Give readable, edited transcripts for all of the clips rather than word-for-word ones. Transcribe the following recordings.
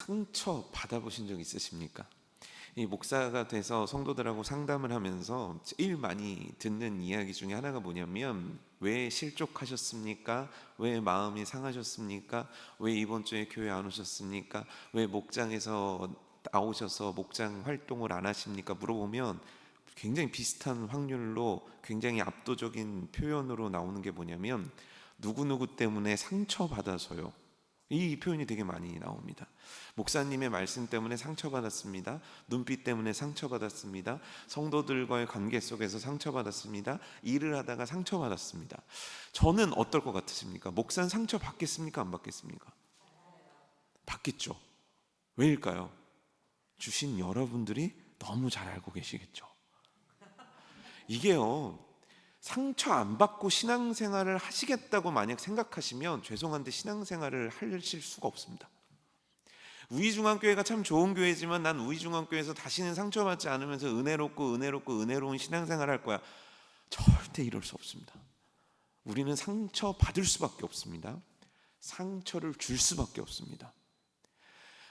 상처 받아보신 적 있으십니까? 이 목사가 돼서 성도들하고 상담을 하면서 제일 많이 듣는 이야기 중에 하나가 뭐냐면, 왜 실족하셨습니까? 왜 마음이 상하셨습니까? 왜 이번 주에 교회 안 오셨습니까? 왜 목장에서 나오셔서 목장 활동을 안 하십니까? 물어보면 굉장히 비슷한 확률로 굉장히 압도적인 표현으로 나오는 게 뭐냐면, 누구누구 때문에 상처받아서요. 이 표현이 되게 많이 나옵니다. 목사님의 말씀 때문에 상처받았습니다. 눈빛 때문에 상처받았습니다. 성도들과의 관계 속에서 상처받았습니다. 일을 하다가 상처받았습니다. 저는 어떨 것 같으십니까? 목사는 상처 받겠습니까? 안 받겠습니까? 받겠죠. 왜일까요? 주신 여러분들이 너무 잘 알고 계시겠죠. 이게요, 상처 안 받고 신앙생활을 하시겠다고 만약 생각하시면 죄송한데 신앙생활을 하실 수가 없습니다. 우이중앙교회가 참 좋은 교회지만 난 우이중앙교회에서 다시는 상처받지 않으면서 은혜로운 신앙생활을 할 거야, 절대 이럴 수 없습니다. 우리는 상처 받을 수밖에 없습니다. 상처를 줄 수밖에 없습니다.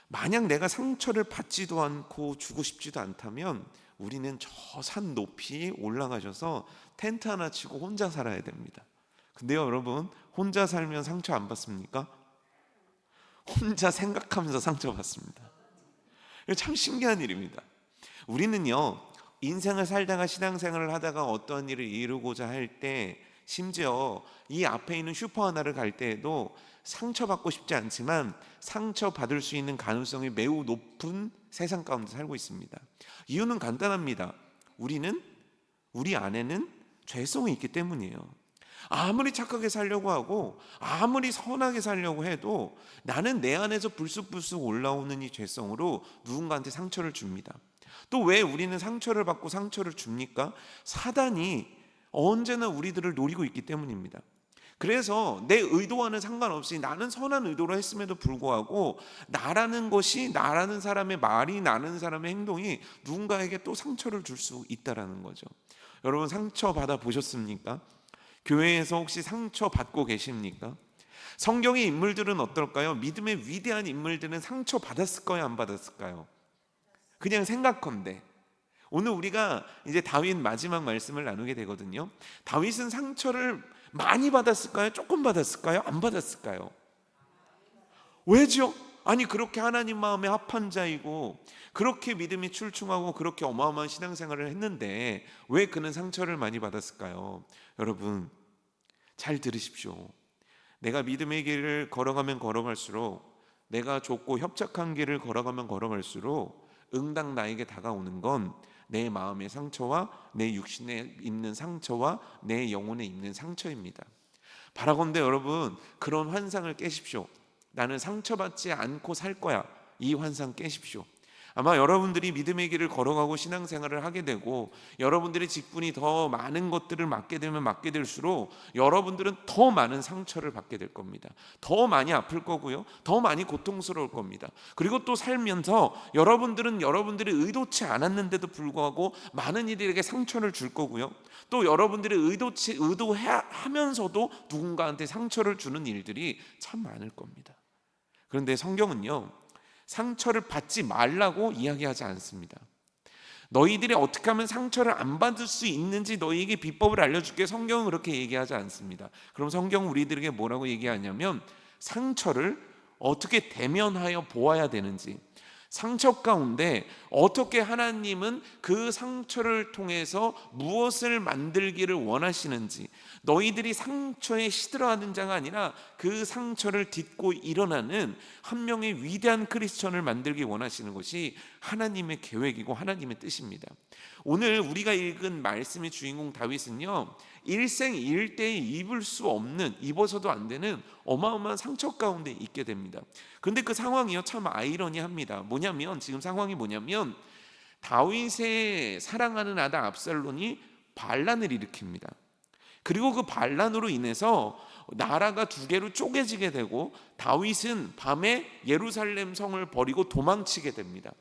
만약 내가 상처를 받지도 않고 주고 싶지도 않다면 우리는 저 산 높이 올라가셔서 텐트 하나 치고 혼자 살아야 됩니다. 근데요 여러분, 혼자 살면 상처 안 받습니까? 혼자 생각하면서 상처 받습니다. 참 신기한 일입니다. 우리는요, 인생을 살다가 신앙생활을 하다가 어떠한 일을 이루고자 할 때, 심지어 이 앞에 있는 슈퍼 하나를 갈 때에도 상처받고 싶지 않지만 상처받을 수 있는 가능성이 매우 높은 세상 가운데 살고 있습니다. 이유는 간단합니다. 우리 안에는 죄성이 있기 때문이에요. 아무리 착하게 살려고 하고 아무리 선하게 살려고 해도 나는 내 안에서 불쑥불쑥 올라오는 이 죄성으로 누군가한테 상처를 줍니다. 또 왜 우리는 상처를 받고 상처를 줍니까? 사단이 언제나 우리들을 노리고 있기 때문입니다. 그래서 내 의도와는 상관없이 나는 선한 의도로 했음에도 불구하고 나라는 것이, 나라는 사람의 말이, 나는 사람의 행동이 누군가에게 또 상처를 줄 수 있다라는 거죠. 여러분, 상처 받아 보셨습니까? 교회에서 혹시 상처 받고 계십니까? 성경의 인물들은 어떨까요? 믿음의 위대한 인물들은 상처 받았을까요? 안 받았을까요? 그냥 생각컨대 오늘 우리가 이제 다윗 마지막 말씀을 나누게 되거든요. 다윗은 상처를 많이 받았을까요? 조금 받았을까요? 안 받았을까요? 왜죠? 아니, 그렇게 하나님 마음에 합한 자이고 그렇게 믿음이 출중하고 그렇게 어마어마한 신앙생활을 했는데 왜 그는 상처를 많이 받았을까요? 여러분, 잘 들으십시오. 내가 믿음의 길을 걸어가면 걸어갈수록, 내가 좁고 협착한 길을 걸어가면 걸어갈수록 응당 나에게 다가오는 건 내 마음의 상처와 내 육신에 입는 상처와 내 영혼에 입는 상처입니다. 바라건대 여러분, 그런 환상을 깨십시오. 나는 상처받지 않고 살 거야, 이 환상 깨십시오. 아마 여러분들이 믿음의 길을 걸어가고 신앙생활을 하게 되고 여러분들의 직분이 더 많은 것들을 맡게 되면 맡게 될수록 여러분들은 더 많은 상처를 받게 될 겁니다. 더 많이 아플 거고요, 더 많이 고통스러울 겁니다. 그리고 또 살면서 여러분들은 여러분들이 의도치 않았는데도 불구하고 많은 이들에게 상처를 줄 거고요, 또 여러분들이 의도하면서도 누군가한테 상처를 주는 일들이 참 많을 겁니다. 그런데 성경은요, 상처를 받지 말라고 이야기하지 않습니다. 너희들이 어떻게 하면 상처를 안 받을 수 있는지 너희에게 비법을 알려줄게, 성경은 그렇게 얘기하지 않습니다. 그럼 성경은 우리들에게 뭐라고 얘기하냐면, 상처를 어떻게 대면하여 보아야 되는지, 상처 가운데 어떻게 하나님은 그 상처를 통해서 무엇을 만들기를 원하시는지, 너희들이 상처에 시들어하는 자가 아니라 그 상처를 딛고 일어나는 한 명의 위대한 크리스천을 만들기 원하시는 것이 하나님의 계획이고 하나님의 뜻입니다. 오늘 우리가 읽은 말씀의 주인공 다윗은요, 일생일대에 입을 수 없는, 입어서도 안 되는 어마어마한 상처 가운데 있게 됩니다. 그런데 그 상황이요, 참 아이러니합니다. 뭐냐면, 지금 상황이 뭐냐면, 다윗의 사랑하는 아들 압살롬이 반란을 일으킵니다. 그리고 그 반란으로 인해서 나라가 두 개로 쪼개지게 되고 다윗은 밤에 예루살렘 성을 버리고 도망치게 됩니다.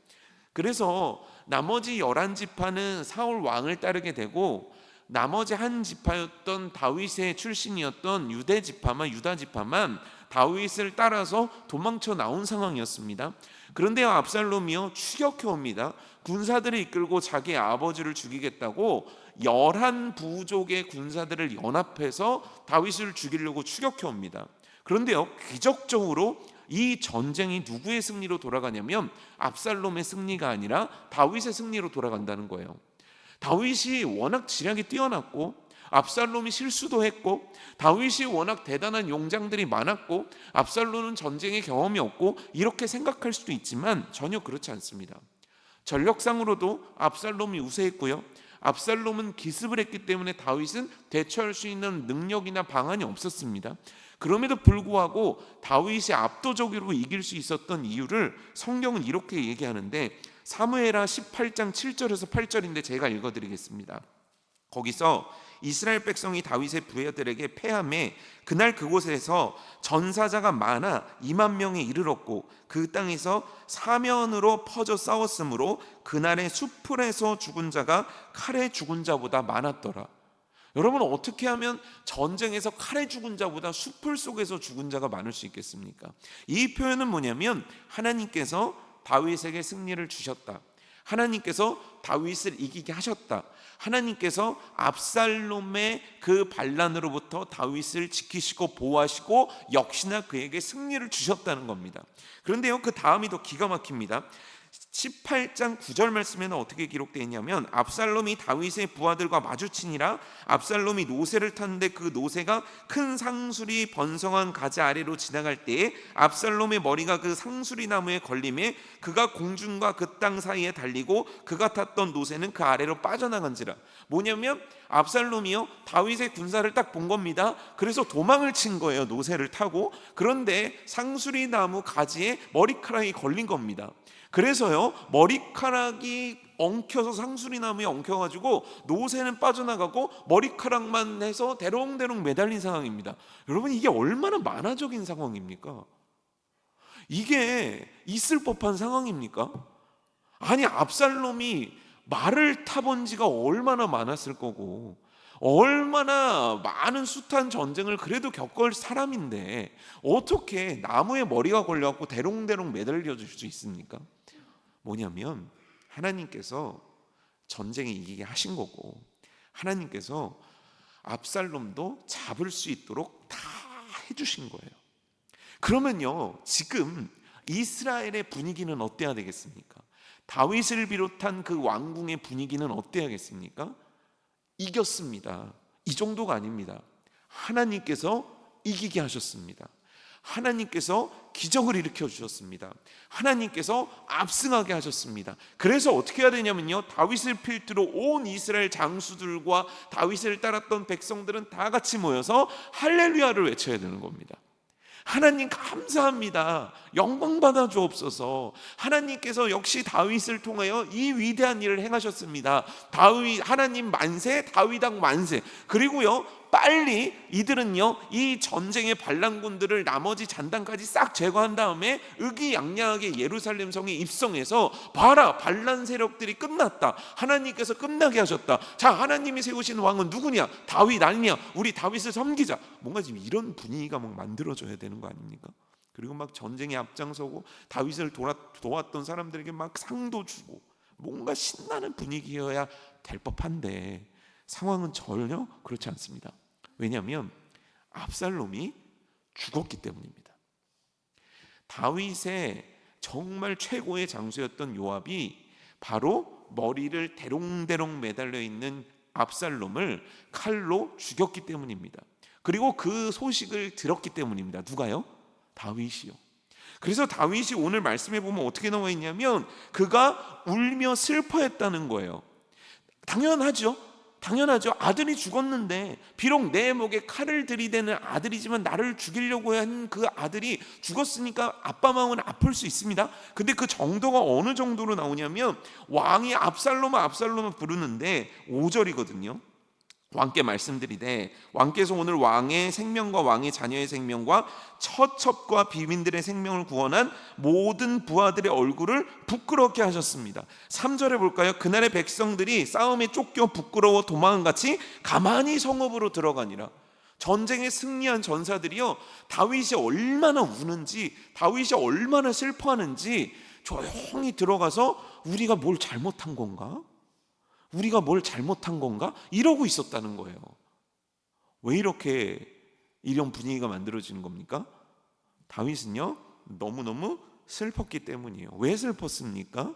그래서 나머지 11지파는 사울 왕을 따르게 되고 나머지 한 지파였던 다윗의 출신이었던 유다 지파만 다윗을 따라서 도망쳐 나온 상황이었습니다. 그런데 압살롬이요 추격해 옵니다. 군사들을 이끌고 자기 아버지를 죽이겠다고 11부족의 군사들을 연합해서 다윗을 죽이려고 추격해 옵니다. 그런데요 기적적으로 이 전쟁이 누구의 승리로 돌아가냐면 압살롬의 승리가 아니라 다윗의 승리로 돌아간다는 거예요. 다윗이 워낙 지략이 뛰어났고 압살롬이 실수도 했고 다윗이 워낙 대단한 용장들이 많았고 압살롬은 전쟁의 경험이 없고 이렇게 생각할 수도 있지만 전혀 그렇지 않습니다. 전력상으로도 압살롬이 우세했고요. 압살롬은 기습을 했기 때문에 다윗은 대처할 수 있는 능력이나 방안이 없었습니다. 그럼에도 불구하고 다윗이 압도적으로 이길 수 있었던 이유를 성경은 이렇게 얘기하는데 사무엘하 18장 7절에서 8절인데 제가 읽어드리겠습니다. 거기서 이스라엘 백성이 다윗의 부하들에게 패함에 그날 그곳에서 전사자가 많아 2만 명에 이르렀고 그 땅에서 사면으로 퍼져 싸웠으므로 그날의 수풀에서 죽은 자가 칼에 죽은 자보다 많았더라. 여러분 어떻게 하면 전쟁에서 칼에 죽은 자보다 수풀 속에서 죽은 자가 많을 수 있겠습니까? 이 표현은 뭐냐면 하나님께서 다윗에게 승리를 주셨다. 하나님께서 다윗을 이기게 하셨다. 하나님께서 압살롬의 그 반란으로부터 다윗을 지키시고 보호하시고 역시나 그에게 승리를 주셨다는 겁니다. 그런데요 그 다음이 더 기가 막힙니다. 18장 9절 말씀에는 어떻게 기록되어 있냐면 압살롬이 다윗의 부하들과 마주치니라. 압살롬이 노새를 탔는데 그 노새가 큰 상수리 번성한 가지 아래로 지나갈 때에 압살롬의 머리가 그 상수리 나무에 걸림에 그가 공중과 그 땅 사이에 달리고 그가 탔던 노새는 그 아래로 빠져나간지라. 뭐냐면 압살롬이요 다윗의 군사를 딱 본 겁니다. 그래서 도망을 친 거예요 노새를 타고. 그런데 상수리 나무 가지에 머리카락이 걸린 겁니다. 그래서요 머리카락이 엉켜서 상수리 나무에 엉켜가지고 노새는 빠져나가고 머리카락만 해서 대롱대롱 매달린 상황입니다. 여러분 이게 얼마나 만화적인 상황입니까? 이게 있을 법한 상황입니까? 아니 압살롬이 말을 타본 지가 얼마나 많았을 거고 얼마나 많은 숱한 전쟁을 그래도 겪을 사람인데 어떻게 나무에 머리가 걸려갖고 대롱대롱 매달려질 수 있습니까? 뭐냐면 하나님께서 전쟁에 이기게 하신 거고 하나님께서 압살롬도 잡을 수 있도록 다 해주신 거예요. 그러면요 지금 이스라엘의 분위기는 어때야 되겠습니까? 다윗을 비롯한 그 왕궁의 분위기는 어때야겠습니까? 이겼습니다. 이 정도가 아닙니다. 하나님께서 이기게 하셨습니다. 하나님께서 기적을 일으켜 주셨습니다. 하나님께서 압승하게 하셨습니다. 그래서 어떻게 해야 되냐면요 다윗을 필두로 온 이스라엘 장수들과 다윗을 따랐던 백성들은 다 같이 모여서 할렐루야를 외쳐야 되는 겁니다. 하나님 감사합니다. 영광 받아 주옵소서. 하나님께서 역시 다윗을 통하여 이 위대한 일을 행하셨습니다. 다윗 하나님 만세, 다윗왕 만세. 그리고요 빨리 이들은요 이 전쟁의 반란군들을 나머지 잔당까지 싹 제거한 다음에 의기양양하게 예루살렘 성에 입성해서 봐라 반란 세력들이 끝났다. 하나님께서 끝나게 하셨다. 자 하나님이 세우신 왕은 누구냐? 다윗 아니냐? 우리 다윗을 섬기자. 뭔가 지금 이런 분위기가 막 만들어져야 되는 거 아닙니까? 그리고 막 전쟁에 앞장서고 다윗을 도왔던 사람들에게 막 상도 주고 뭔가 신나는 분위기여야 될 법한데 상황은 전혀 그렇지 않습니다. 왜냐하면 압살롬이 죽었기 때문입니다. 다윗의 정말 최고의 장수였던 요압이 바로 머리를 대롱대롱 매달려 있는 압살롬을 칼로 죽였기 때문입니다. 그리고 그 소식을 들었기 때문입니다. 누가요? 다윗이요. 그래서 다윗이 오늘 말씀해 보면 어떻게 나와 있냐면 그가 울며 슬퍼했다는 거예요. 당연하죠. 아들이 죽었는데 비록 내 목에 칼을 들이대는 아들이지만 나를 죽이려고 한 그 아들이 죽었으니까 아빠 마음은 아플 수 있습니다. 근데 그 정도가 어느 정도로 나오냐면 왕이 압살롬을 부르는데 5절이거든요. 왕께 말씀드리되 왕께서 오늘 왕의 생명과 왕의 자녀의 생명과 처첩과 비민들의 생명을 구원한 모든 부하들의 얼굴을 부끄럽게 하셨습니다. 3절에 볼까요? 그날의 백성들이 싸움에 쫓겨 부끄러워 도망한 같이 가만히 성읍으로 들어가니라. 전쟁에 승리한 전사들이요, 다윗이 얼마나 우는지, 다윗이 얼마나 슬퍼하는지 조용히 들어가서 우리가 뭘 잘못한 건가? 우리가 뭘 잘못한 건가? 이러고 있었다는 거예요. 왜 이렇게 이런 분위기가 만들어지는 겁니까? 다윗은요, 너무너무 슬펐기 때문이에요. 왜 슬펐습니까?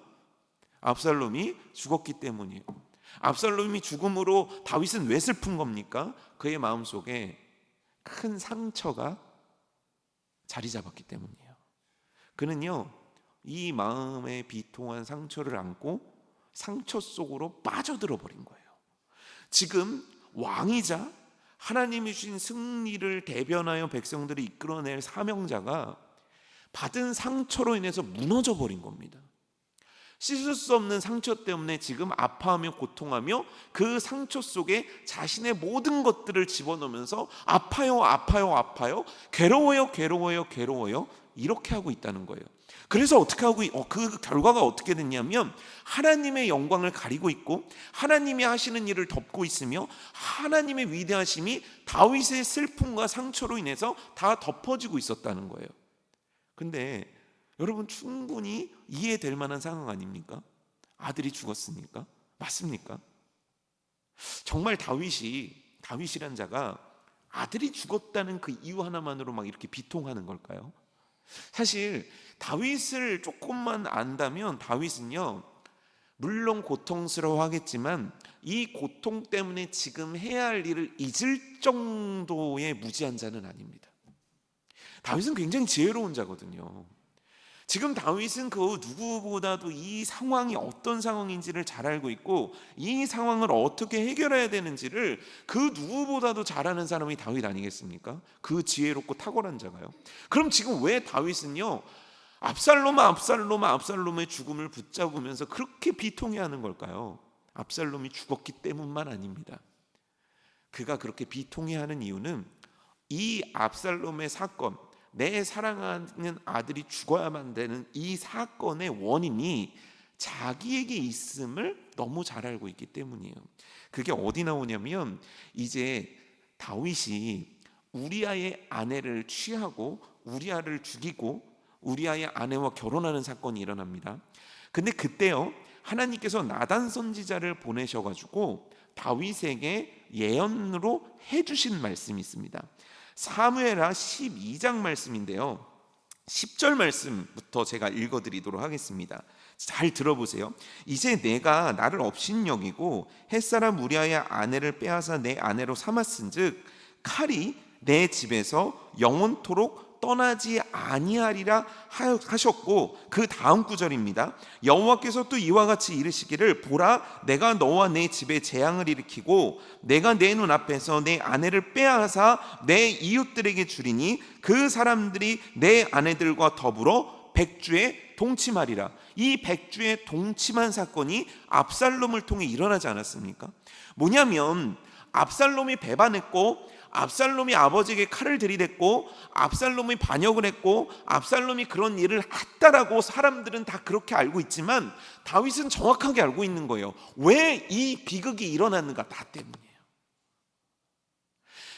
압살롬이 죽었기 때문이에요. 압살롬이 죽음으로 다윗은 왜 슬픈 겁니까? 그의 마음속에 큰 상처가 자리 잡았기 때문이에요. 그는요, 이 마음의 비통한 상처를 안고 상처 속으로 빠져들어 버린 거예요. 지금 왕이자 하나님이 주신 승리를 대변하여 백성들을 이끌어낼 사명자가 받은 상처로 인해서 무너져 버린 겁니다. 씻을 수 없는 상처 때문에 지금 아파하며 고통하며 그 상처 속에 자신의 모든 것들을 집어넣으면서 아파요, 아파요, 아파요, 괴로워요, 괴로워요, 괴로워요, 이렇게 하고 있다는 거예요. 그래서 어떻게 하고, 그 결과가 어떻게 됐냐면 하나님의 영광을 가리고 있고 하나님이 하시는 일을 덮고 있으며 하나님의 위대하심이 다윗의 슬픔과 상처로 인해서 다 덮어지고 있었다는 거예요. 근데 여러분, 충분히 이해될 만한 상황 아닙니까? 아들이 죽었으니까. 맞습니까? 정말 다윗이란 자가 아들이 죽었다는 그 이유 하나만으로 막 이렇게 비통하는 걸까요? 사실 다윗을 조금만 안다면 다윗은요, 물론 고통스러워하겠지만 이 고통 때문에 지금 해야 할 일을 잊을 정도의 무지한 자는 아닙니다. 다윗은 굉장히 지혜로운 자거든요. 지금 다윗은 그 누구보다도 이 상황이 어떤 상황인지를 잘 알고 있고 이 상황을 어떻게 해결해야 되는지를 그 누구보다도 잘 아는 사람이 다윗 아니겠습니까? 그 지혜롭고 탁월한 자가요. 그럼 지금 왜 다윗은요, 압살롬의 죽음을 붙잡으면서 그렇게 비통해하는 걸까요? 압살롬이 죽었기 때문만 아닙니다. 그가 그렇게 비통해하는 이유는 이 압살롬의 사건, 내 사랑하는 아들이 죽어야만 되는 이 사건의 원인이 자기에게 있음을 너무 잘 알고 있기 때문이에요. 그게 어디 나오냐면 이제 다윗이 우리아의 아내를 취하고 우리아를 죽이고 우리아의 아내와 결혼하는 사건이 일어납니다. 근데 그때요, 하나님께서 나단 선지자를 보내셔가지고 다윗에게 예언으로 해주신 말씀이 있습니다. 사무엘하 12장 말씀인데요, 10절 말씀부터 제가 읽어드리도록 하겠습니다. 잘 들어보세요. 이제 내가 나를 업신여기고 햇사람 우리아의 아내를 빼앗아 내 아내로 삼았은즉 칼이 내 집에서 영원토록 떠나지 아니하리라 하셨고, 그 다음 구절입니다. 여호와께서 또 이와 같이 이르시기를 보라, 내가 너와 내 집에 재앙을 일으키고 내가 내 눈앞에서 내 아내를 빼앗아 내 이웃들에게 주리니 그 사람들이 내 아내들과 더불어 백주에 동침하리라. 이 백주에 동침한 사건이 압살롬을 통해 일어나지 않았습니까? 뭐냐면 압살롬이 배반했고 압살롬이 아버지에게 칼을 들이댔고 압살롬이 반역을 했고 압살롬이 그런 일을 했다라고 사람들은 다 그렇게 알고 있지만 다윗은 정확하게 알고 있는 거예요. 왜 이 비극이 일어났는가? 나 때문이에요.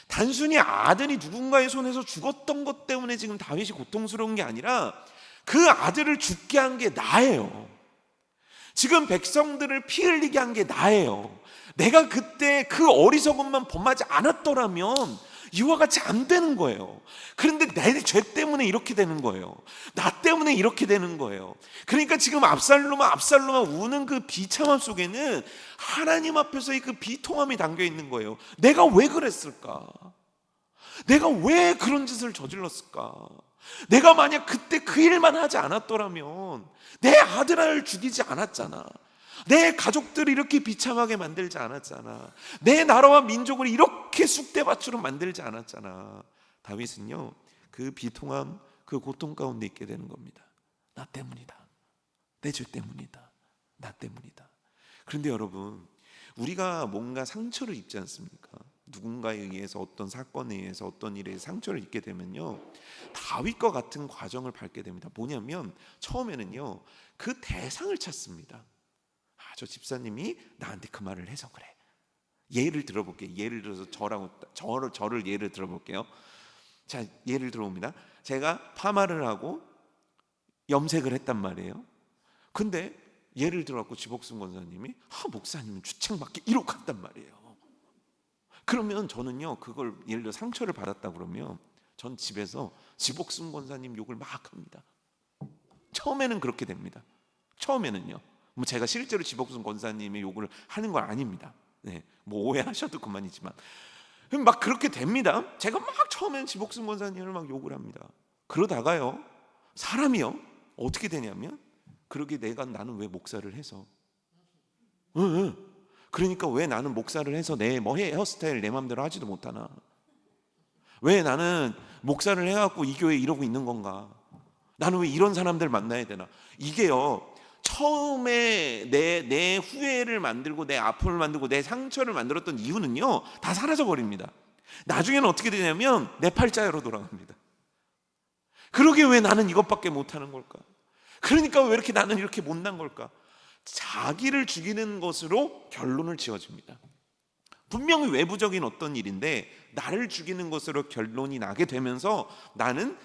단순히 아들이 누군가의 손에서 죽었던 것 때문에 지금 다윗이 고통스러운 게 아니라 그 아들을 죽게 한 게 나예요. 지금 백성들을 피 흘리게 한 게 나예요. 내가 그때 그 어리석음만 범하지 않았더라면 이와 같이 안 되는 거예요. 그런데 내 죄 때문에 이렇게 되는 거예요. 나 때문에 이렇게 되는 거예요. 그러니까 지금 압살롬아 우는 그 비참함 속에는 하나님 앞에서의 그 비통함이 담겨 있는 거예요. 내가 왜 그랬을까? 내가 왜 그런 짓을 저질렀을까? 내가 만약 그때 그 일만 하지 않았더라면 내 아들을 죽이지 않았잖아. 내 가족들을 이렇게 비참하게 만들지 않았잖아. 내 나라와 민족을 이렇게 쑥대밭으로 만들지 않았잖아. 다윗은요, 그 비통함, 그 고통 가운데 있게 되는 겁니다. 나 때문이다. 내 죄 때문이다. 나 때문이다. 그런데 여러분, 우리가 뭔가 상처를 입지 않습니까? 누군가에 의해서 어떤 사건에 의해서 어떤 일에 상처를 입게 되면요, 다윗과 같은 과정을 밟게 됩니다. 뭐냐면 처음에는요, 그 대상을 찾습니다. 저 집사님이 나한테 그 말을 해서 그래. 예를 들어볼게요. 예를 들어서 저를 예를 들어볼게요. 자, 예를 들어봅니다. 제가 파마를 하고 염색을 했단 말이에요. 근데 예를 들어갖고 지복순 권사님이 목사님은 주창밖에 이러고 갔단 말이에요. 그러면 저는요, 그걸 예를 들어 상처를 받았다 그러면 전 집에서 지복순 권사님 욕을 막 합니다. 처음에는 그렇게 됩니다. 처음에는요. 뭐 제가 실제로 지복순 권사님의 욕을 하는 건 아닙니다. 네, 뭐 오해하셔도 그만이지만 막 그렇게 됩니다. 제가 막 처음에는 지복순 권사님을 막 욕을 합니다. 그러다가요, 사람이요 어떻게 되냐면, 그러게 나는 왜 목사를 해서, 그러니까 왜 나는 목사를 해서 내 헤어스타일 내 맘대로 하지도 못하나? 왜 나는 목사를 해갖고 이 교회에 이러고 있는 건가? 나는 왜 이런 사람들 만나야 되나? 이게요, 처음에 내 후회를 만들고 내 아픔을 만들고 내 상처를 만들었던 이유는요 다 사라져 버립니다. 나중에는 어떻게 되냐면 내 팔자로 돌아갑니다. 그러게 왜 나는 이것밖에 못하는 걸까? 그러니까 왜 이렇게 나는 이렇게 못난 걸까? 자기를 죽이는 것으로 결론을 지어집니다. 분명히 외부적인 어떤 일인데 나를 죽이는 것으로 결론이 나게 되면서 나는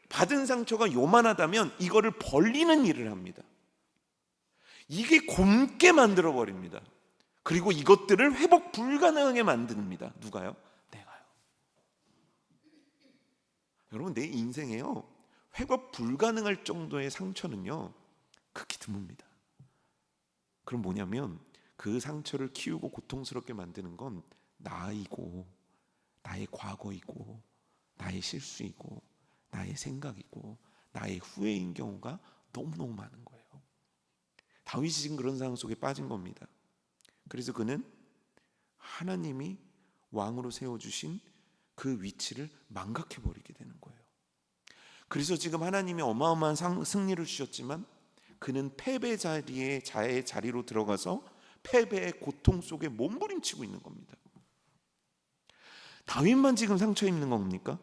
받은 상처가 요만하다면 이거를 벌리는 일을 합니다. 이게 곪게 만들어 버립니다. 그리고 이것들을 회복 불가능하게 만듭니다. 누가요? 내가요. 여러분, 내 인생에요, 회복 불가능할 정도의 상처는요 극히 드뭅니다. 그럼 뭐냐면, 그 상처를 키우고 고통스럽게 만드는 건 나이고 나의 과거이고 나의 실수이고 나의 생각이고 나의 후회인 경우가 너무너무 많은 거예요. 다윗이 지금 그런 상황 속에 빠진 겁니다. 그래서 그는 하나님이 왕으로 세워주신 그 위치를 망각해버리게 되는 거예요. 그래서 지금 하나님이 어마어마한 승리를 주셨지만 그는 패배 자의 자리로 들어가서 패배의 고통 속에 몸부림치고 있는 겁니다. 다윗만 지금 상처 입는 겁니까?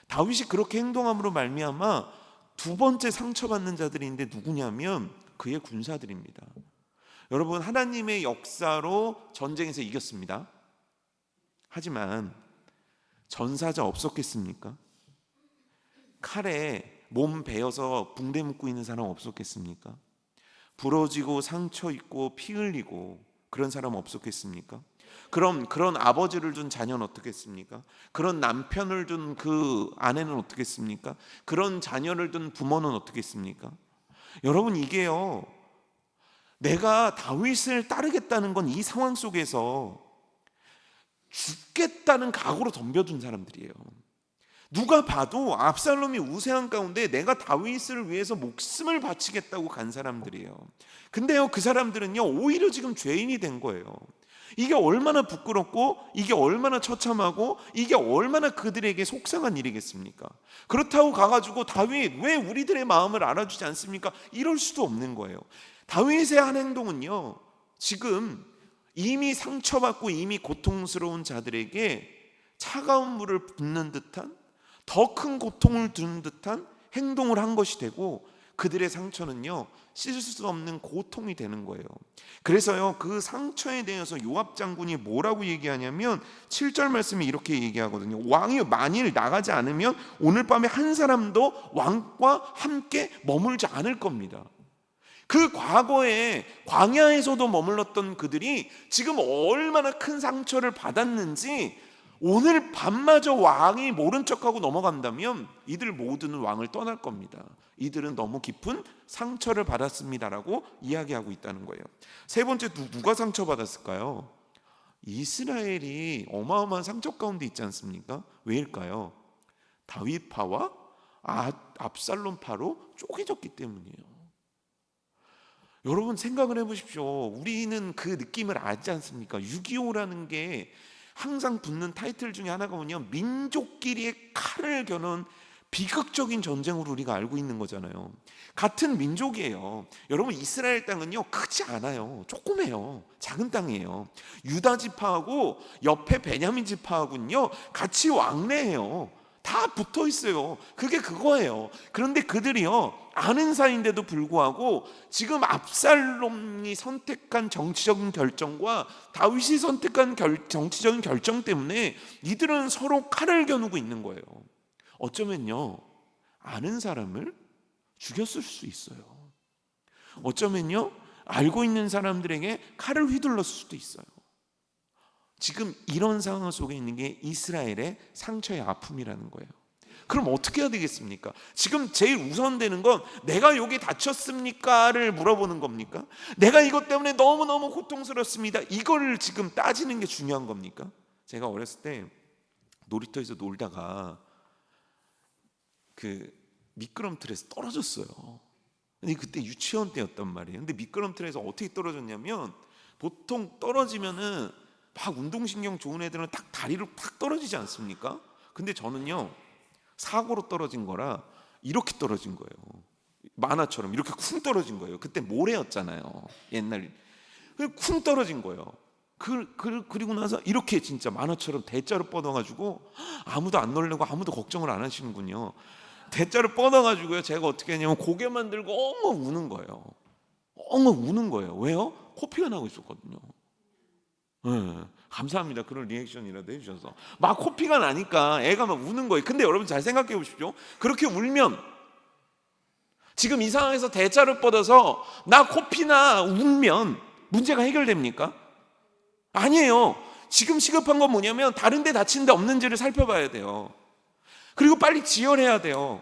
다윗이 그렇게 행동함으로 말미암아 두 번째 상처받는 자들인데 누구냐면 그의 군사들입니다. 여러분, 하나님의 역사로 전쟁에서 이겼습니다. 하지만 전사자 없었겠습니까? 칼에 몸 베어서 붕대 묶고 있는 사람 없었겠습니까? 부러지고 상처 입고 피 흘리고 그런 사람 없었겠습니까? 그럼 그런 아버지를 둔 자녀는 어떻겠습니까? 그런 남편을 둔 그 아내는 어떻겠습니까? 그런 자녀를 둔 부모는 어떻겠습니까? 여러분, 이게요, 내가 다윗을 따르겠다는 건 이 상황 속에서 죽겠다는 각오로 덤벼든 사람들이에요. 누가 봐도 압살롬이 우세한 가운데 내가 다윗을 위해서 목숨을 바치겠다고 간 사람들이에요. 근데요, 그 사람들은요 오히려 지금 죄인이 된 거예요. 이게 얼마나 부끄럽고 이게 얼마나 처참하고 이게 얼마나 그들에게 속상한 일이겠습니까? 그렇다고 가가지고 다윗 왜 우리들의 마음을 알아주지 않습니까? 이럴 수도 없는 거예요. 다윗의 한 행동은요, 지금 이미 상처받고 이미 고통스러운 자들에게 차가운 물을 붓는 듯한, 더 큰 고통을 주는 듯한 행동을 한 것이 되고, 그들의 상처는요 씻을 수 없는 고통이 되는 거예요. 그래서요, 그 상처에 대해서 요압 장군이 뭐라고 얘기하냐면 7절 말씀이 이렇게 얘기하거든요. 왕이 만일 나가지 않으면 오늘 밤에 한 사람도 왕과 함께 머물지 않을 겁니다. 그 과거에 광야에서도 머물렀던 그들이 지금 얼마나 큰 상처를 받았는지 오늘 밤마저 왕이 모른 척하고 넘어간다면 이들 모두는 왕을 떠날 겁니다. 이들은 너무 깊은 상처를 받았습니다라고 이야기하고 있다는 거예요. 세 번째, 누가 상처받았을까요? 이스라엘이 어마어마한 상처 가운데 있지 않습니까? 왜일까요? 다윗파와 압살롬파로 쪼개졌기 때문이에요. 여러분, 생각을 해보십시오. 우리는 그 느낌을 알지 않습니까? 6.25라는 게 항상 붙는 타이틀 중에 하나가 뭐냐면 민족끼리의 칼을 겨눈 비극적인 전쟁으로 우리가 알고 있는 거잖아요. 같은 민족이에요. 여러분, 이스라엘 땅은요 크지 않아요. 조그매요. 작은 땅이에요. 유다 지파하고 옆에 베냐민 지파하고는요 같이 왕래해요. 다 붙어 있어요. 그게 그거예요. 그런데 그들이요 아는 사이인데도 불구하고 지금 압살롬이 선택한 정치적인 결정과 다윗이 선택한 정치적인 결정 때문에 이들은 서로 칼을 겨누고 있는 거예요. 어쩌면요, 아는 사람을 죽였을 수 있어요. 어쩌면요, 알고 있는 사람들에게 칼을 휘둘렀을 수도 있어요. 지금 이런 상황 속에 있는 게 이스라엘의 상처의 아픔이라는 거예요. 그럼 어떻게 해야 되겠습니까? 지금 제일 우선되는 건 내가 여기 다쳤습니까를 물어보는 겁니까? 내가 이것 때문에 너무너무 고통스럽습니다, 이걸 지금 따지는 게 중요한 겁니까? 제가 어렸을 때 놀이터에서 놀다가 그 미끄럼틀에서 떨어졌어요. 근데 그때 유치원 때였단 말이에요. 근데 미끄럼틀에서 어떻게 떨어졌냐면, 보통 떨어지면은 막 운동신경 좋은 애들은 딱 다리로 탁 떨어지지 않습니까? 근데 저는요, 사고로 떨어진 거라 이렇게 떨어진 거예요. 만화처럼 이렇게 쿵 떨어진 거예요. 그때 모래였잖아요, 옛날. 쿵 떨어진 거예요. 그리고 나서 이렇게 진짜 만화처럼 대자로 뻗어가지고, 아무도 안 놀래고 아무도 걱정을 안 하시는군요. 대자로 뻗어가지고요, 제가 어떻게 했냐면 고개만 들고 엉엉 우는 거예요. 엉엉 우는 거예요. 왜요? 코피가 나고 있었거든요. 네, 감사합니다. 그런 리액션이라도 해주셔서. 막 코피가 나니까 애가 막 우는 거예요. 근데 여러분 잘 생각해 보십시오. 그렇게 울면, 지금 이 상황에서 대자로 뻗어서 나 코피나 울면 문제가 해결됩니까? 아니에요. 지금 시급한 건 뭐냐면 다른 데 다친 데 없는지를 살펴봐야 돼요. 그리고 빨리 지혈해야 돼요.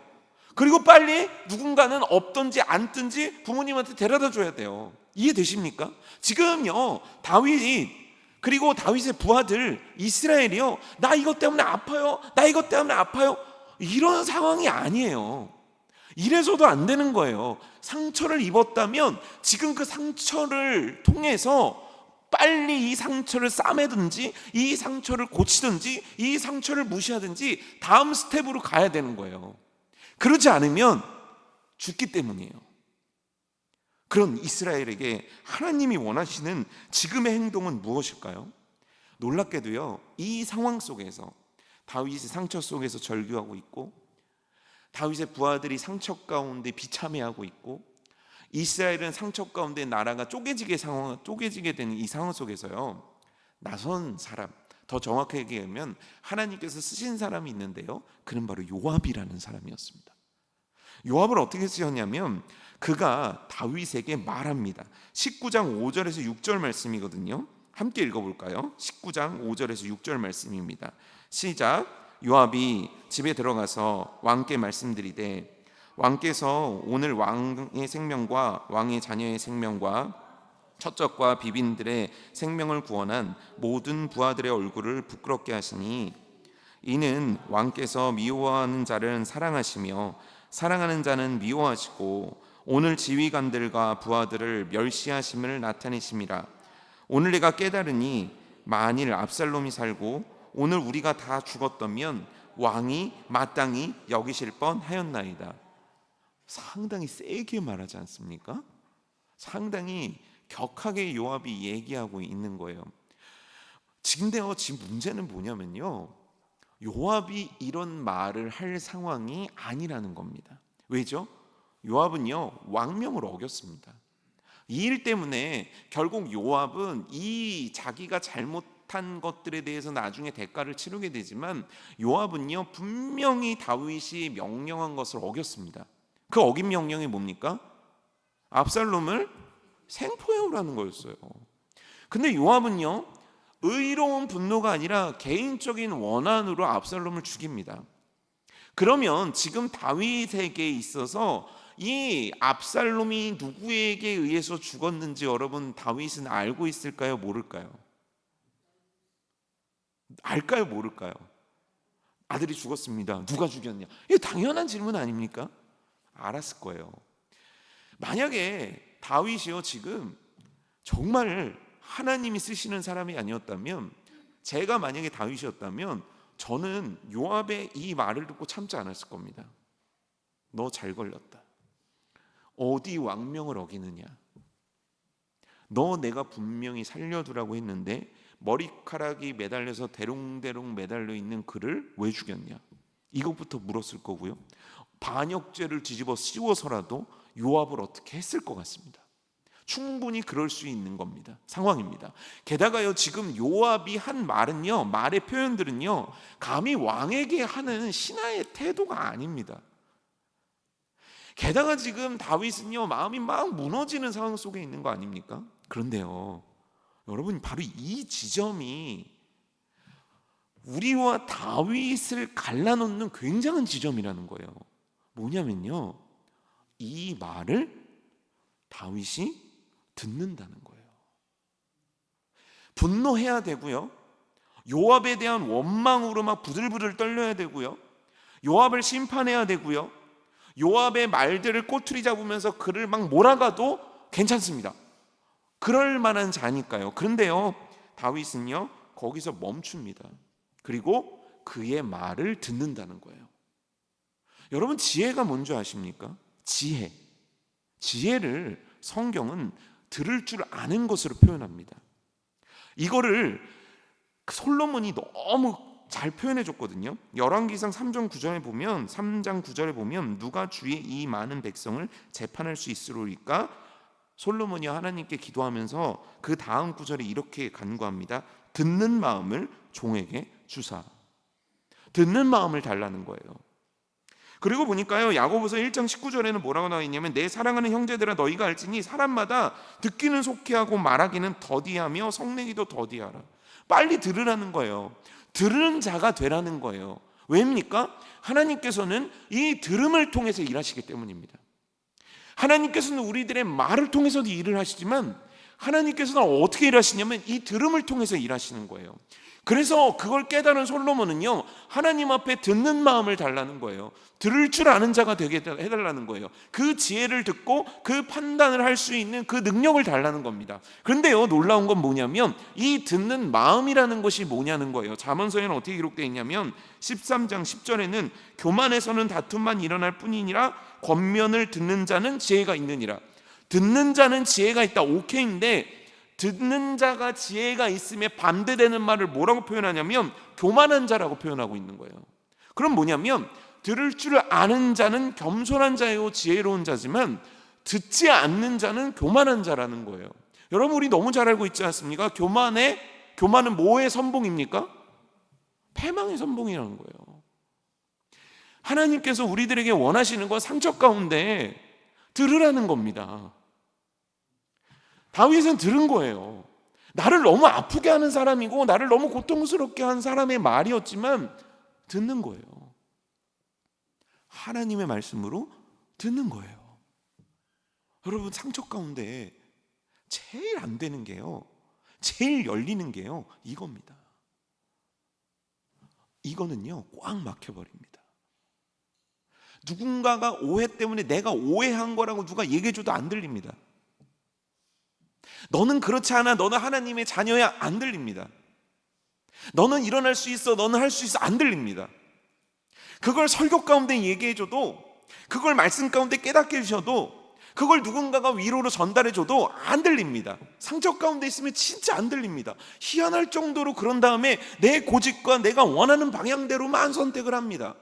그리고 빨리 누군가는 없든지 앉든지 부모님한테 데려다 줘야 돼요. 이해되십니까? 지금요, 다윗이, 그리고 다윗의 부하들 이스라엘이요, 나 이것 때문에 아파요, 나 이것 때문에 아파요, 이런 상황이 아니에요. 이래서도 안 되는 거예요. 상처를 입었다면 지금 그 상처를 통해서 빨리 이 상처를 싸매든지 이 상처를 고치든지 이 상처를 무시하든지 다음 스텝으로 가야 되는 거예요. 그러지 않으면 죽기 때문이에요. 그런 이스라엘에게 하나님이 원하시는 지금의 행동은 무엇일까요? 놀랍게도요, 이 상황 속에서 다윗이 상처 속에서 절규하고 있고, 다윗의 부하들이 상처 가운데 비참해하고 있고, 이스라엘은 상처 가운데 나라가 쪼개지게 된 이 상황 속에서요, 나선 사람, 더 정확하게 얘기하면 하나님께서 쓰신 사람이 있는데요, 그는 바로 요압이라는 사람이었습니다. 요압을 어떻게 쓰셨냐면, 그가 다윗에게 말합니다. 19장 5절에서 6절 말씀이거든요. 함께 읽어볼까요? 19장 5절에서 6절 말씀입니다. 시작. 요압이 집에 들어가서 왕께 말씀드리되, 왕께서 오늘 왕의 생명과 왕의 자녀의 생명과 처적과 비빈들의 생명을 구원한 모든 부하들의 얼굴을 부끄럽게 하시니, 이는 왕께서 미워하는 자를 사랑하시며 사랑하는 자는 미워하시고 오늘 지휘관들과 부하들을 멸시하심을 나타내심이라. 오늘 내가 깨달으니 만일 압살롬이 살고 오늘 우리가 다 죽었다면 왕이 마땅히 여기실 뻔하였나이다. 상당히 세게 말하지 않습니까? 상당히 격하게 요압이 얘기하고 있는 거예요. 지금 문제는 뭐냐면요, 요압이 이런 말을 할 상황이 아니라는 겁니다. 왜죠? 요압은요, 왕명을 어겼습니다. 이 일 때문에 결국 요압은 이 자기가 잘못한 것들에 대해서 나중에 대가를 치르게 되지만, 요압은요, 분명히 다윗이 명령한 것을 어겼습니다. 그 어긴 명령이 뭡니까? 압살롬을 생포해오라는 거였어요. 근데 요압은요, 의로운 분노가 아니라 개인적인 원한으로 압살롬을 죽입니다. 그러면 지금 다윗에게 있어서 이 압살롬이 누구에게 의해서 죽었는지 여러분, 다윗은 알고 있을까요? 모를까요? 알까요? 모를까요? 아들이 죽었습니다. 누가 죽였냐? 이게 당연한 질문 아닙니까? 알았을 거예요. 만약에 다윗이요, 지금 정말 하나님이 쓰시는 사람이 아니었다면, 제가 만약에 다윗이었다면 저는 요압의 이 말을 듣고 참지 않았을 겁니다. 너 잘 걸렸다. 어디 왕명을 어기느냐? 너 내가 분명히 살려두라고 했는데 머리카락이 매달려서 대롱대롱 매달려 있는 그를 왜 죽였냐? 이것부터 물었을 거고요. 반역죄를 뒤집어 씌워서라도 요압을 어떻게 했을 것 같습니다. 충분히 그럴 수 있는 겁니다. 상황입니다. 게다가요, 지금 요압이 한 말은요, 말의 표현들은요, 감히 왕에게 하는 신하의 태도가 아닙니다. 게다가 지금 다윗은요, 마음이 막 무너지는 상황 속에 있는 거 아닙니까? 그런데요, 여러분, 바로 이 지점이 우리와 다윗을 갈라놓는 굉장한 지점이라는 거예요. 뭐냐면요, 이 말을 다윗이 듣는다는 거예요. 분노해야 되고요, 요압에 대한 원망으로 막 부들부들 떨려야 되고요, 요압을 심판해야 되고요, 요압의 말들을 꼬투리 잡으면서 그를 막 몰아가도 괜찮습니다. 그럴 만한 자니까요. 그런데요, 다윗은요, 거기서 멈춥니다. 그리고 그의 말을 듣는다는 거예요. 여러분, 지혜가 뭔지 아십니까? 지혜를 성경은 들을 줄 아는 것으로 표현합니다. 이거를 솔로몬이 너무 잘 표현해 줬거든요. 열왕기상 3장 9절에 보면 누가 주의 이 많은 백성을 재판할 수 있으리까? 솔로몬이 하나님께 기도하면서 그 다음 구절에 이렇게 간구합니다. 듣는 마음을 종에게 주사. 듣는 마음을 달라는 거예요. 그리고 보니까요, 야고보서 1장 19절에는 뭐라고 나와 있냐면, 내 사랑하는 형제들아, 너희가 알지니 사람마다 듣기는 속히하고 말하기는 더디하며 성내기도 더디하라. 빨리 들으라는 거예요. 들은 자가 되라는 거예요. 왜입니까? 하나님께서는 이 들음을 통해서 일하시기 때문입니다. 하나님께서는 우리들의 말을 통해서도 일을 하시지만, 하나님께서는 어떻게 일하시냐면 이 들음을 통해서 일하시는 거예요. 그래서 그걸 깨달은 솔로몬은요, 하나님 앞에 듣는 마음을 달라는 거예요. 들을 줄 아는 자가 되게 해달라는 거예요. 그 지혜를 듣고 그 판단을 할 수 있는 그 능력을 달라는 겁니다. 그런데요, 놀라운 건 뭐냐면 이 듣는 마음이라는 것이 뭐냐는 거예요. 잠언서에는 어떻게 기록되어 있냐면 13장 10절에는 교만에서는 다툼만 일어날 뿐이니라 권면을 듣는 자는 지혜가 있느니라. 듣는 자는 지혜가 있다, 오케이인데, 듣는 자가 지혜가 있음에 반대되는 말을 뭐라고 표현하냐면 교만한 자라고 표현하고 있는 거예요. 그럼 뭐냐면 들을 줄 아는 자는 겸손한 자요 지혜로운 자지만 듣지 않는 자는 교만한 자라는 거예요. 여러분, 우리 너무 잘 알고 있지 않습니까? 교만은 뭐의 선봉입니까? 패망의 선봉이라는 거예요. 하나님께서 우리들에게 원하시는 건 상처 가운데 들으라는 겁니다. 다윗은 들은 거예요. 나를 너무 아프게 하는 사람이고 나를 너무 고통스럽게 한 사람의 말이었지만 듣는 거예요. 하나님의 말씀으로 듣는 거예요. 여러분, 상처 가운데 제일 안 되는 게요, 제일 열리는 게요, 이겁니다. 이거는요, 꽉 막혀버립니다. 누군가가 오해 때문에 내가 오해한 거라고 누가 얘기해줘도 안 들립니다. 너는 그렇지 않아, 너는 하나님의 자녀야, 안 들립니다. 너는 일어날 수 있어, 너는 할 수 있어, 안 들립니다. 그걸 설교 가운데 얘기해줘도, 그걸 말씀 가운데 깨닫게 해주셔도, 그걸 누군가가 위로로 전달해줘도 안 들립니다. 상처 가운데 있으면 진짜 안 들립니다. 희한할 정도로 그런 다음에 내 고집과 내가 원하는 방향대로만 선택을 합니다.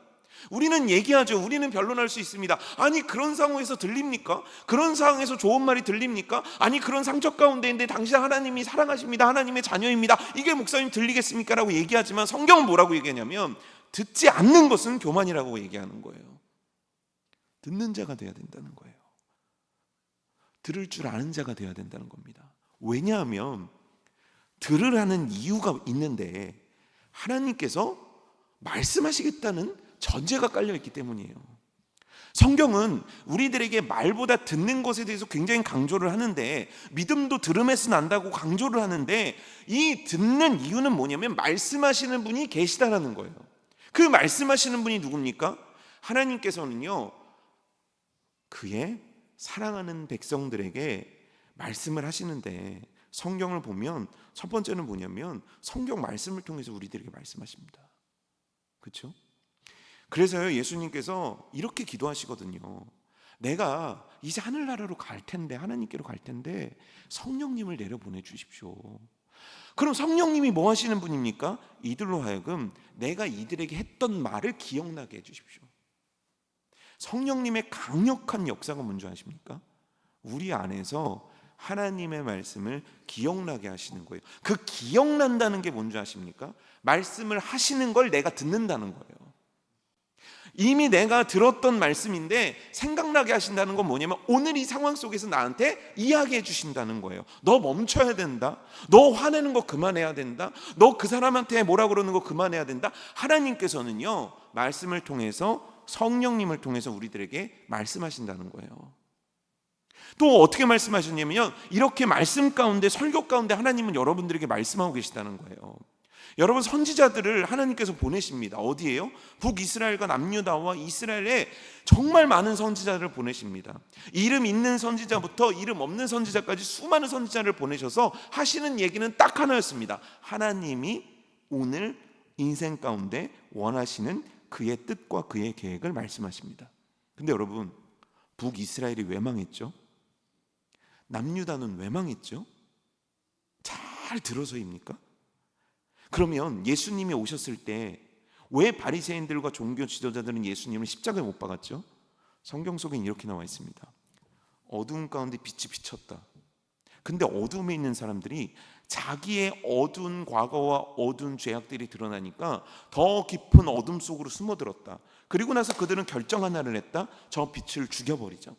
우리는 얘기하죠. 우리는 변론할 수 있습니다. 아니, 그런 상황에서 들립니까? 그런 상황에서 좋은 말이 들립니까? 아니, 그런 상처 가운데인데 당신 하나님이 사랑하십니다, 하나님의 자녀입니다, 이게 목사님 들리겠습니까? 라고 얘기하지만 성경은 뭐라고 얘기하냐면 듣지 않는 것은 교만이라고 얘기하는 거예요. 듣는 자가 돼야 된다는 거예요. 들을 줄 아는 자가 돼야 된다는 겁니다. 왜냐하면 들으라는 이유가 있는데 하나님께서 말씀하시겠다는 전제가 깔려있기 때문이에요. 성경은 우리들에게 말보다 듣는 것에 대해서 굉장히 강조를 하는데, 믿음도 들음에서 난다고 강조를 하는데, 이 듣는 이유는 뭐냐면 말씀하시는 분이 계시다라는 거예요. 그 말씀하시는 분이 누굽니까? 하나님께서는요, 그의 사랑하는 백성들에게 말씀을 하시는데, 성경을 보면 첫 번째는 뭐냐면 성경 말씀을 통해서 우리들에게 말씀하십니다. 그렇죠? 그래서요, 예수님께서 이렇게 기도하시거든요. 내가 이제 하늘나라로 갈 텐데, 하나님께로 갈 텐데 성령님을 내려 보내주십시오. 그럼 성령님이 뭐 하시는 분입니까? 이들로 하여금 내가 이들에게 했던 말을 기억나게 해주십시오. 성령님의 강력한 역사가 뭔지 아십니까? 우리 안에서 하나님의 말씀을 기억나게 하시는 거예요. 그 기억난다는 게 뭔지 아십니까? 말씀을 하시는 걸 내가 듣는다는 거예요. 이미 내가 들었던 말씀인데 생각나게 하신다는 건 뭐냐면 오늘 이 상황 속에서 나한테 이야기해 주신다는 거예요. 너 멈춰야 된다. 너 화내는 거 그만해야 된다. 너 그 사람한테 뭐라 그러는 거 그만해야 된다. 하나님께서는요, 말씀을 통해서, 성령님을 통해서 우리들에게 말씀하신다는 거예요. 또 어떻게 말씀하셨냐면요, 이렇게 말씀 가운데, 설교 가운데 하나님은 여러분들에게 말씀하고 계시다는 거예요. 여러분, 선지자들을 하나님께서 보내십니다. 어디에요? 북이스라엘과 남유다와 이스라엘에 정말 많은 선지자들을 보내십니다. 이름 있는 선지자부터 이름 없는 선지자까지 수많은 선지자를 보내셔서 하시는 얘기는 딱 하나였습니다. 하나님이 오늘 인생 가운데 원하시는 그의 뜻과 그의 계획을 말씀하십니다. 근데 여러분, 북이스라엘이 왜 망했죠? 남유다는 왜 망했죠? 잘 들어서입니까? 그러면 예수님이 오셨을 때 왜 바리새인들과 종교 지도자들은 예수님을 십자가에 못 박았죠? 성경 속엔 이렇게 나와 있습니다. 어두운 가운데 빛이 비쳤다. 근데 어둠에 있는 사람들이 자기의 어두운 과거와 어두운 죄악들이 드러나니까 더 깊은 어둠 속으로 숨어들었다. 그리고 나서 그들은 결정 하나를 했다. 저 빛을 죽여버리자고.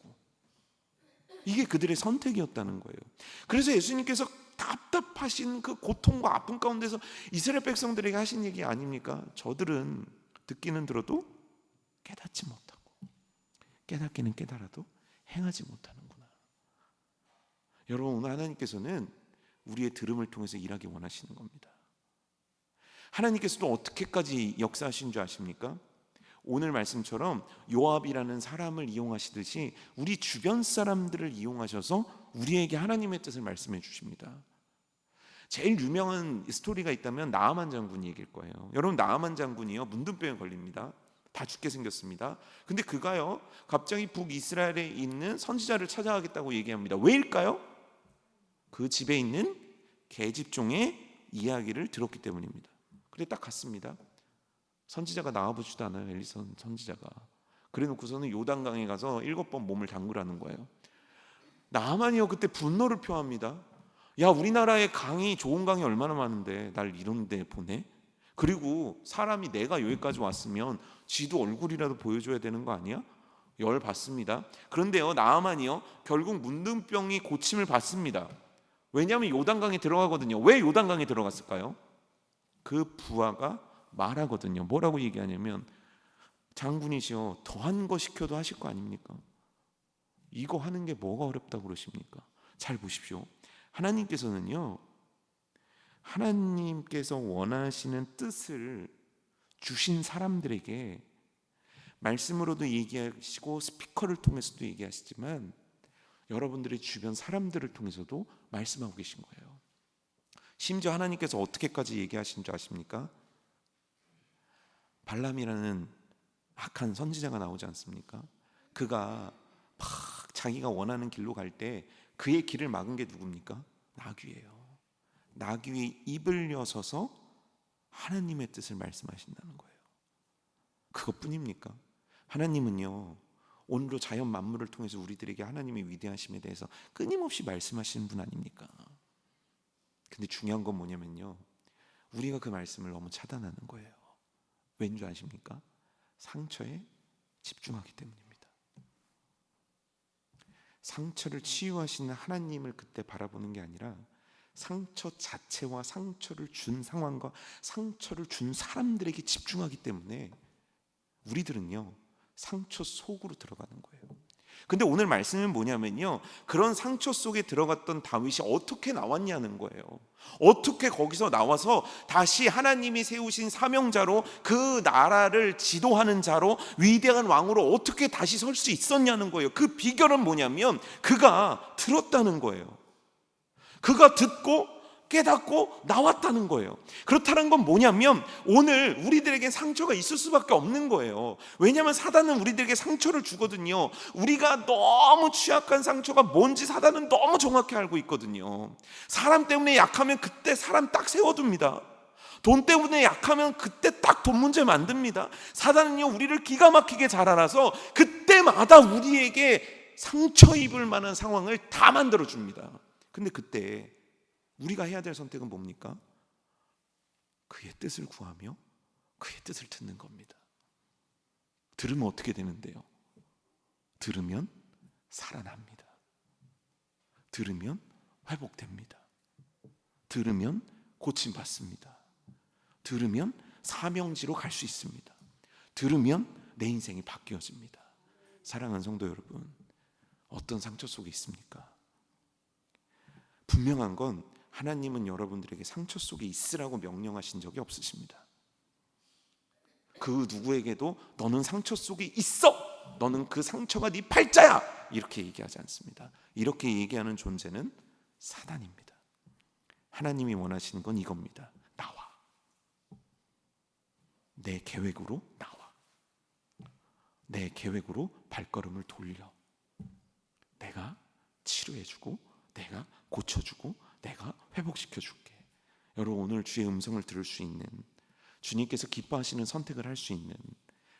이게 그들의 선택이었다는 거예요. 그래서 예수님께서 답답하신 그 고통과 아픔 가운데서 이스라엘 백성들에게 하신 얘기 아닙니까? 저들은 듣기는 들어도 깨닫지 못하고, 깨닫기는 깨달아도 행하지 못하는구나. 여러분, 오늘 하나님께서는 우리의 들음을 통해서 일하기 원하시는 겁니다. 하나님께서도 어떻게까지 역사하신 줄 아십니까? 오늘 말씀처럼 요압이라는 사람을 이용하시듯이 우리 주변 사람들을 이용하셔서 우리에게 하나님의 뜻을 말씀해 주십니다. 제일 유명한 스토리가 있다면 나아만 장군 얘기일 거예요. 여러분, 나아만 장군이요, 문둥병에 걸립니다. 다 죽게 생겼습니다. 근데 그가요, 갑자기 북이스라엘에 있는 선지자를 찾아가겠다고 얘기합니다. 왜일까요? 그 집에 있는 계집종의 이야기를 들었기 때문입니다. 그래 딱 갔습니다. 선지자가 나와보지도 않아요. 엘리사 선지자가. 그래놓고서는 요단강에 가서 7번 몸을 담그라는 거예요. 나만이요, 그때 분노를 표합니다. 야, 우리나라에 강이, 좋은 강이 얼마나 많은데 날 이런 데 보내? 그리고 사람이 내가 여기까지 왔으면 지도 얼굴이라도 보여줘야 되는 거 아니야? 열 받습니다. 그런데요, 나아만이요, 결국 문둥병이 고침을 받습니다. 왜냐하면 요단강에 들어가거든요. 왜 요단강에 들어갔을까요? 그 부하가 말하거든요. 뭐라고 얘기하냐면, 장군이시여, 더한 거 시켜도 하실 거 아닙니까? 이거 하는 게 뭐가 어렵다고 그러십니까? 잘 보십시오. 하나님께서는요, 하나님께서 원하시는 뜻을 주신 사람들에게 말씀으로도 얘기하시고 스피커를 통해서도 얘기하시지만 여러분들의 주변 사람들을 통해서도 말씀하고 계신 거예요. 심지어 하나님께서 어떻게까지 얘기하신 줄 아십니까? 발람이라는 악한 선지자가 나오지 않습니까? 그가 막 자기가 원하는 길로 갈 때 그의 길을 막은 게 누굽니까? 나귀예요. 나귀의 입을 여서서 하나님의 뜻을 말씀하신다는 거예요. 그것뿐입니까? 하나님은요, 오늘도 자연 만물을 통해서 우리들에게 하나님의 위대하심에 대해서 끊임없이 말씀하시는 분 아닙니까? 근데 중요한 건 뭐냐면요, 우리가 그 말씀을 너무 차단하는 거예요. 왠지 아십니까? 상처에 집중하기 때문입니다. 상처를 치유하시는 하나님을 그때 바라보는 게 아니라 상처 자체와 상처를 준 상황과 상처를 준 사람들에게 집중하기 때문에 우리들은요, 상처 속으로 들어가는 거예요. 근데 오늘 말씀은 뭐냐면요, 그런 상처 속에 들어갔던 다윗이 어떻게 나왔냐는 거예요. 어떻게 거기서 나와서 다시 하나님이 세우신 사명자로, 그 나라를 지도하는 자로, 위대한 왕으로 어떻게 다시 설 수 있었냐는 거예요. 그 비결은 뭐냐면 그가 들었다는 거예요. 그가 듣고 깨닫고 나왔다는 거예요. 그렇다는 건 뭐냐면 오늘 우리들에게 상처가 있을 수밖에 없는 거예요. 왜냐하면 사단은 우리들에게 상처를 주거든요. 우리가 너무 취약한 상처가 뭔지 사단은 너무 정확히 알고 있거든요. 사람 때문에 약하면 그때 사람 딱 세워둡니다. 돈 때문에 약하면 그때 딱 돈 문제 만듭니다. 사단은요, 우리를 기가 막히게 잘 알아서 그때 그때마다 우리에게 상처 입을 만한 상황을 다 만들어 줍니다. 근데 그때 우리가 해야 될 선택은 뭡니까? 그의 뜻을 구하며 그의 뜻을 듣는 겁니다. 들으면 어떻게 되는데요? 들으면 살아납니다. 들으면 회복됩니다. 들으면 고침받습니다. 들으면 사명지로 갈 수 있습니다. 들으면 내 인생이 바뀌어집니다. 사랑하는 성도 여러분, 어떤 상처 속에 있습니까? 분명한 건 하나님은 여러분들에게 상처 속에 있으라고 명령하신 적이 없으십니다. 그 누구에게도 너는 상처 속에 있어! 너는 그 상처가 네 팔자야! 이렇게 얘기하지 않습니다. 이렇게 얘기하는 존재는 사단입니다. 하나님이 원하시는 건 이겁니다. 나와. 내 계획으로 나와. 내 계획으로 발걸음을 돌려. 내가 치료해주고 내가 고쳐주고 내가 회복시켜줄게. 여러분, 오늘 주의 음성을 들을 수 있는, 주님께서 기뻐하시는 선택을 할 수 있는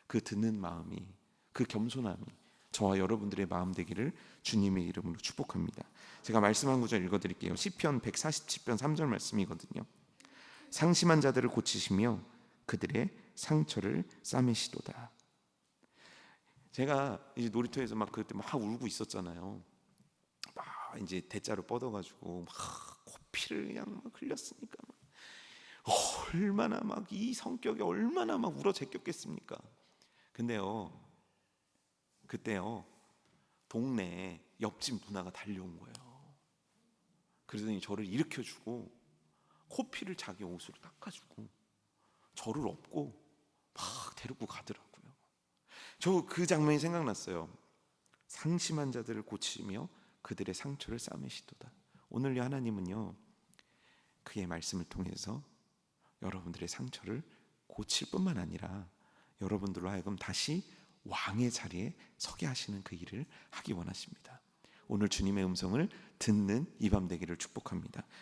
그 듣는 마음이, 그 겸손함이 저와 여러분들의 마음 되기를 주님의 이름으로 축복합니다. 제가 말씀 한 구절 읽어드릴게요. 시편 147편 3절 말씀이거든요. 상심한 자들을 고치시며 그들의 상처를 싸매시도다. 제가 이제 놀이터에서 막 그때 막 울고 있었잖아요. 막 이제 대자로 뻗어가지고 막 코피를 그냥 막 흘렸으니까 막 얼마나 막 이 성격이 얼마나 막 울어 제꼈겠습니까? 근데요, 그때요 동네에 옆집 누나가 달려온 거예요. 그러더니 저를 일으켜주고 코피를 자기 옷으로 닦아주고 저를 업고 막 데리고 가더라고요. 저 그 장면이 생각났어요. 상심한 자들을 고치며 그들의 상처를 싸매시도다. 오늘요 하나님은요 그의 말씀을 통해서 여러분들의 상처를 고칠 뿐만 아니라 여러분들로 하여금 다시 왕의 자리에 서게 하시는 그 일을 하기 원하십니다. 오늘 주님의 음성을 듣는 이 밤 되기를 축복합니다.